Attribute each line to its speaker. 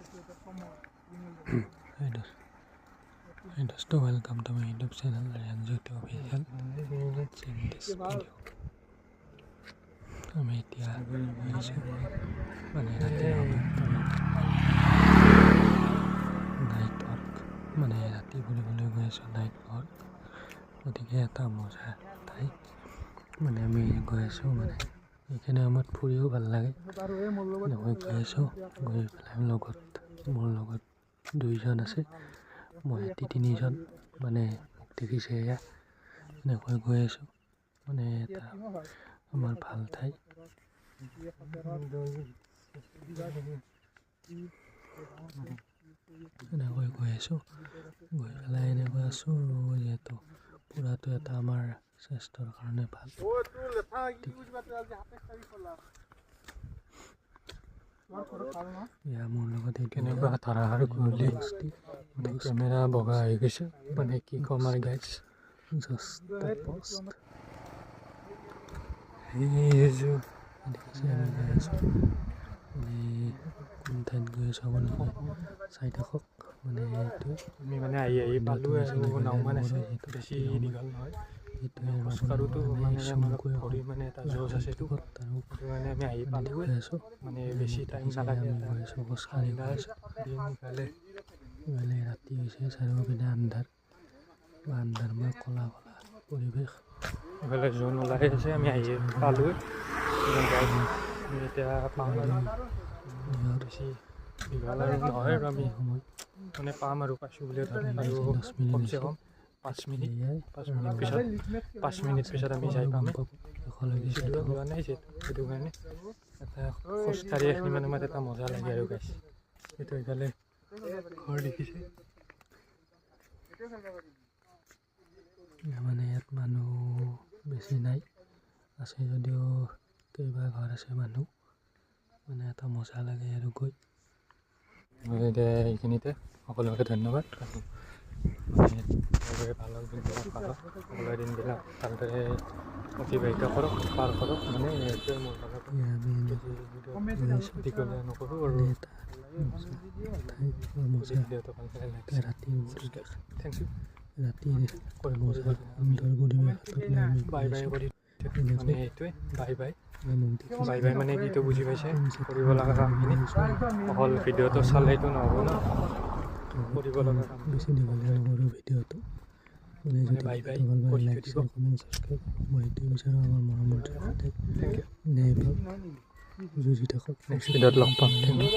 Speaker 1: Hi dosto, welcome to my YouTube channel Aryan Jyoti Official. Let's in this video. আমি এতিয়া গৈছোঁ মানে ৰাতি নাইট ৱাক মানে ৰাতি ফুৰিবলৈ গৈ আছোঁ নাইট ৱাক গতিকে এটা মজা ঠাই মানে আমি গৈ আছোঁ মানে এইখিনি সময়ত ফুৰিও ভাল লাগে মই গৈ আছোঁ গৈ পেলাই মোৰ লগত দুইজন আছে মই তিনিজন মানে মোক দেখিছে এয়া এনেকৈ গৈ আছোঁ মানে এটা আমাৰ ভাল ঠাই এনেকৈ গৈ আছোঁ গৈ পেলাই এনেকৈ আছোঁ যিহেতু ফুৰাটো এটা আমাৰ স্বাস্থ্যৰ কাৰণে ভাল এয়া মোৰ লগত কেনেকুৱা ধাৰাসাৰ কুঁৱলী কেমেৰা বগা হৈ গৈছে মানে কি ক'ম আৰু গাইজ জাষ্ট পষ্ট দেখিছে আমি গৈ আছোঁ মানে কোন ঠাইত গৈ আছোঁ আপোনালোকে চাই থাকক মানে এইটোৱে
Speaker 2: আমি মানে আহি পালোঁ আৰু নাওমান আছে বেছি দীঘল নহয় খোজকাঢ়োতো মানে ভৰি মানে এটা জোচ আছে সেইটো মানে আমি আহি পালোঁ
Speaker 1: আছোঁ
Speaker 2: মানে বেছি টাইম নালাগে
Speaker 1: আমি গৈ আছোঁ খোজকাঢ়ি গৈ আছোঁ ইফালে ৰাতি হৈছে চাৰিওপিনে আন্ধাৰ মই ক'লা পৰিৱেশ
Speaker 2: ইফালে জোন ওলাই আছে আমি আহি পালোঁ আমি এতিয়া পাম বেছি দীঘল আৰু নহয় আৰু আমি মানে পাম আৰু পাইছোঁ বুলি ধৰিম আৰু কমচে কম 5 মিনিট পিছত আমি যাই পাম বেছি দূৰত যোৱা নাই সেইটো কাৰণে এটা খোজকাঢ়ি এখিনি মানে এটা মজা লাগে আৰু গাইছ সেইটো ইফালে ঘৰ দেখিছে
Speaker 1: মানে ইয়াত মানুহ বেছি নাই আছে যদিও কেইবা ঘৰ আছে মানুহ মানে এটা মজা লাগে আৰু গৈ
Speaker 2: এতিয়া এইখিনিতে সকলোকে ধন্যবাদ ভালক দিনবিলাক সকলো দিনবিলাক ভালদৰে অতিবাহিত কৰক পাৰ কৰক মানে এইটোৱে মোৰ ভালক দীঘলীয়া নকৰোঁ আৰু ভিডিঅ'টো ভালকৈ
Speaker 1: ৰাতি
Speaker 2: থেংক ইউ
Speaker 1: ৰাতি মজা সুন্দৰ পৰিৱেশ
Speaker 2: বাই বাই কৰি মানে এইটোৱে বাই বাই মানে কিটো বুজি পাইছে কৰিব লগা কামখিনি অকল ভিডিঅ'টো চালেইতো নহ'ব ন কৰিব লগা কাম
Speaker 1: বেছি দীঘলীয়া নকৰোঁ ভিডিঅ'টো মানে যদি
Speaker 2: বাই বাই
Speaker 1: ভাল পায় লাইক শ্বেয়াৰ কমেণ্ট ছাবস্ক্ৰাইব মই এইটোৱে বিচাৰোঁ আমাৰ মৰমৰ সৈতে
Speaker 2: থেংক ইউ
Speaker 1: যুঁজি থাকক
Speaker 2: নেক্সট ভিডিঅ'ত লগ পাম থেংক ইউ